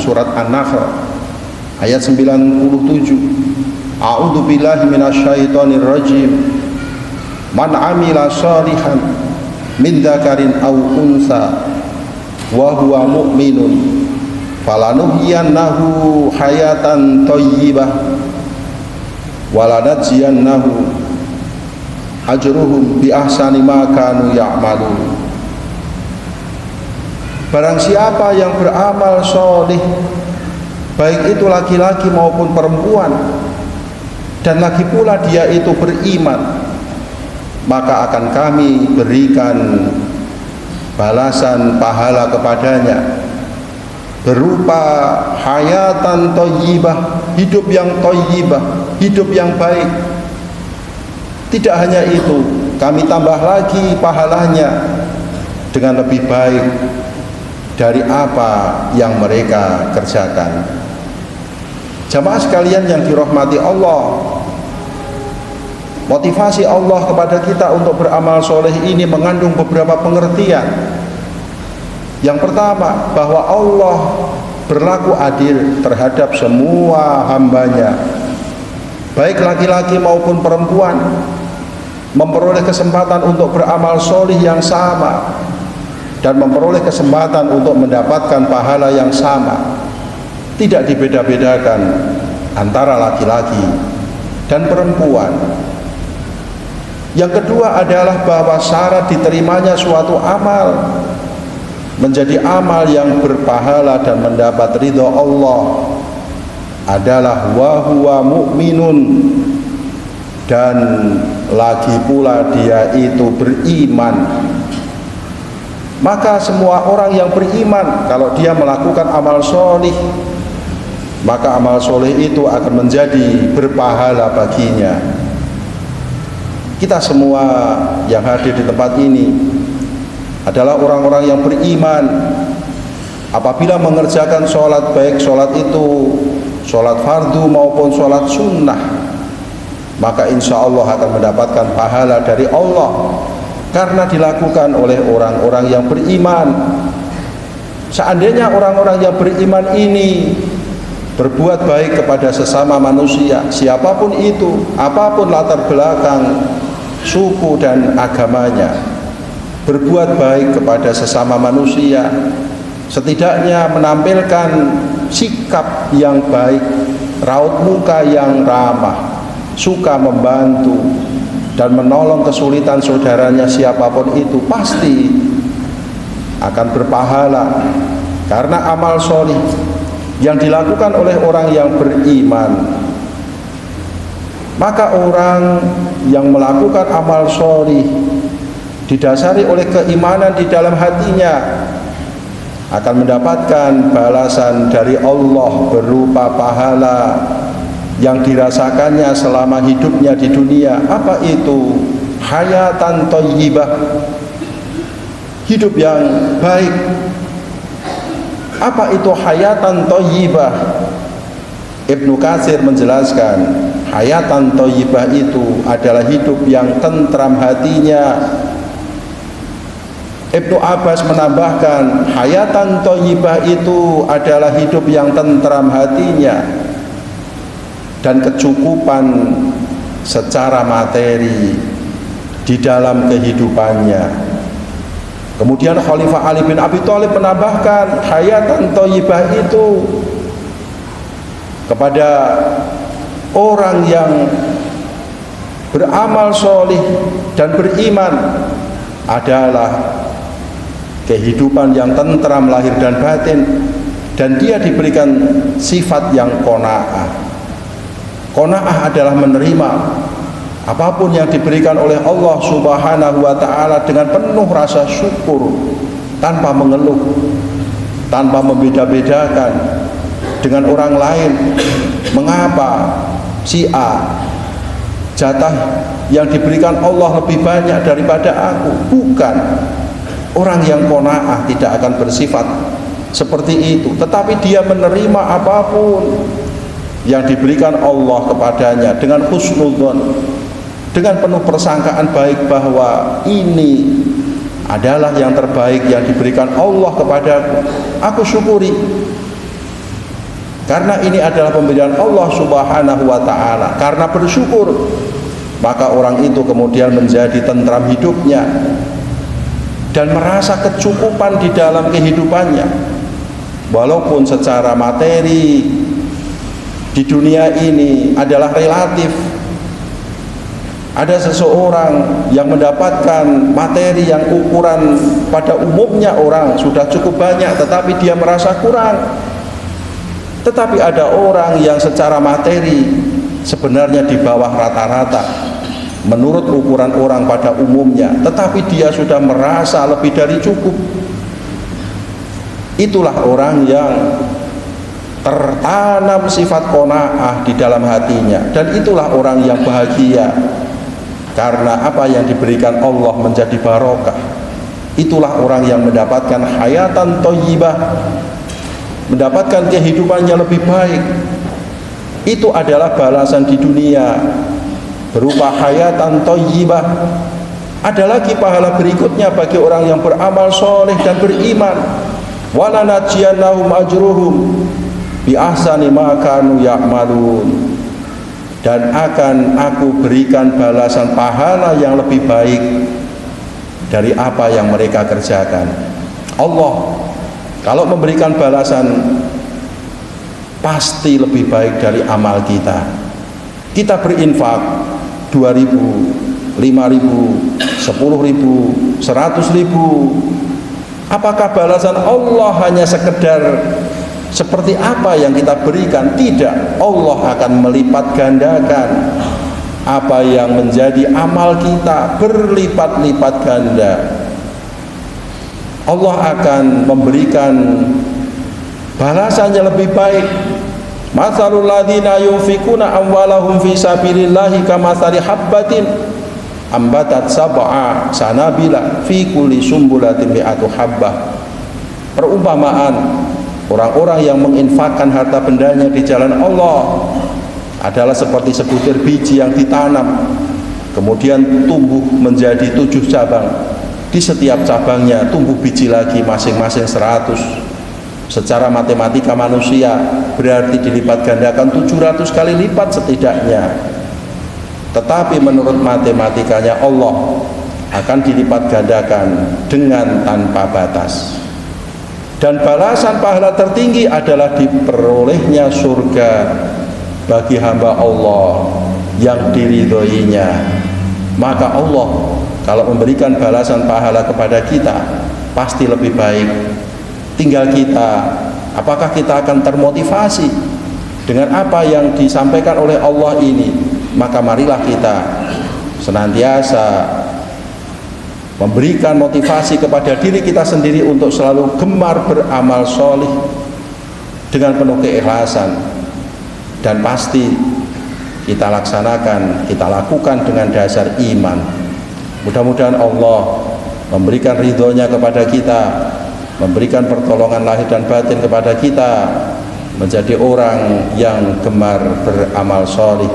surat An-Nahl ayat 97. A'udzu billahi minasyaitonir rajim. Man 'amila shalihan min dzakarin aw unsa wa huwa mu'minun falanuhyiyannahu hayatan thayyibah wa lanajziyannahu ajruhum bi ahsani ma kanu ya'malun. Barang siapa yang beramal sholih, baik itu laki-laki maupun perempuan, dan lagi pula dia itu beriman, maka akan kami berikan balasan pahala kepadanya berupa hayatan thayyibah, hidup yang thayyibah, hidup yang baik. Tidak hanya itu, kami tambah lagi pahalanya dengan lebih baik dari apa yang mereka kerjakan. Jamaah sekalian yang dirahmati Allah, motivasi Allah kepada kita untuk beramal soleh ini mengandung beberapa pengertian. Yang pertama, bahwa Allah berlaku adil terhadap semua hambanya, baik laki-laki maupun perempuan, memperoleh kesempatan untuk beramal soleh yang sama dan memperoleh kesempatan untuk mendapatkan pahala yang sama. Tidak dibeda-bedakan antara laki-laki dan perempuan. Yang kedua adalah bahwa syarat diterimanya suatu amal menjadi amal yang berpahala dan mendapat ridho Allah adalah wa huwa mu'minun, dan lagi pula dia itu beriman. Maka semua orang yang beriman, kalau dia melakukan amal solih, maka amal soleh itu akan menjadi berpahala baginya. Kita semua yang hadir di tempat ini adalah orang-orang yang beriman. Apabila mengerjakan sholat, baik sholat itu sholat fardu maupun sholat sunnah, maka insya Allah akan mendapatkan pahala dari Allah karena dilakukan oleh orang-orang yang beriman. Seandainya orang-orang yang beriman ini berbuat baik kepada sesama manusia, siapapun itu, apapun latar belakang suku dan agamanya, berbuat baik kepada sesama manusia, setidaknya menampilkan sikap yang baik, raut muka yang ramah, suka membantu dan menolong kesulitan saudaranya siapapun itu, pasti akan berpahala. Karena amal solih yang dilakukan oleh orang yang beriman, maka orang yang melakukan amal solih didasari oleh keimanan di dalam hatinya akan mendapatkan balasan dari Allah berupa pahala yang dirasakannya selama hidupnya di dunia. Apa itu? Hayatan thayyibah, hidup yang baik. Apa itu hayatan thayyibah? Ibnu Katsir menjelaskan, hayatan thayyibah itu adalah hidup yang tentram hatinya. Ibnu Abbas menambahkan, hayatan thayyibah itu adalah hidup yang tentram hatinya dan kecukupan secara materi di dalam kehidupannya. Kemudian Khalifah Ali bin Abi Thalib menambahkan, hayatan thayyibah itu kepada orang yang beramal solih dan beriman adalah kehidupan yang tentram lahir dan batin, dan dia diberikan sifat yang qanaah. Qanaah adalah menerima apapun yang diberikan oleh Allah Subhanahu wa ta'ala dengan penuh rasa syukur, tanpa mengeluh, tanpa membeda-bedakan dengan orang lain. Mengapa si A jatah yang diberikan Allah lebih banyak daripada aku? Bukan. Orang yang qanaah tidak akan bersifat seperti itu, tetapi dia menerima apapun yang diberikan Allah kepadanya dengan husnudzon, dengan penuh persangkaan baik bahwa ini adalah yang terbaik yang diberikan Allah kepadaku. Aku syukuri. Karena ini adalah pemberian Allah Subhanahu wa ta'ala. Karena bersyukur, maka orang itu kemudian menjadi tentram hidupnya dan merasa kecukupan di dalam kehidupannya. Walaupun secara materi di dunia ini adalah relatif. Ada seseorang yang mendapatkan materi yang ukuran pada umumnya orang sudah cukup banyak, tetapi dia merasa kurang. Tetapi ada orang yang secara materi sebenarnya di bawah rata-rata menurut ukuran orang pada umumnya, tetapi dia sudah merasa lebih dari cukup. Itulah orang yang tertanam sifat qanaah di dalam hatinya, dan itulah orang yang bahagia karena apa yang diberikan Allah menjadi barokah. Itulah orang yang mendapatkan hayatan thayyibah, mendapatkan kehidupannya lebih baik. Itu adalah balasan di dunia berupa hayatan thayyibah. Ada lagi pahala berikutnya bagi orang yang beramal soleh dan beriman. Walanajiyannahum ajruhum bi ahsani ma kanu ya'malun. Dan akan aku berikan balasan pahala yang lebih baik dari apa yang mereka kerjakan. Allah kalau memberikan balasan pasti lebih baik dari amal kita. Kita berinfak 2.000, 5.000, 10.000, 100.000. Apakah balasan Allah hanya sekedar seperti apa yang kita berikan? Tidak. Allah akan melipat gandakan apa yang menjadi amal kita berlipat-lipat ganda. Allah akan memberikan balasannya lebih baik. Matsalul ladzina yunfikuna amwalahum fi sabilillahi kamatsali habbatin ambatat sab'a sanabila fi kulli sumbulatin mi'atu habbah. Perumpamaan orang-orang yang menginfakkan harta bendanya di jalan Allah adalah seperti sebutir biji yang ditanam, kemudian tumbuh menjadi 7 cabang. Di setiap cabangnya tumbuh biji lagi masing-masing 100. Secara matematika manusia berarti dilipat gandakan 700 kali lipat setidaknya. Tetapi menurut matematikanya Allah akan dilipat gandakan dengan tanpa batas. Dan balasan pahala tertinggi adalah diperolehnya surga bagi hamba Allah yang diridhoinya. Maka Allah kalau memberikan balasan pahala kepada kita pasti lebih baik. Tinggal kita, apakah kita akan termotivasi dengan apa yang disampaikan oleh Allah ini? Maka marilah kita senantiasa memberikan motivasi kepada diri kita sendiri untuk selalu gemar beramal solih dengan penuh keikhlasan, dan pasti kita laksanakan, kita lakukan dengan dasar iman. Mudah-mudahan Allah memberikan ridhonya kepada kita, memberikan pertolongan lahir dan batin kepada kita menjadi orang yang gemar beramal solih.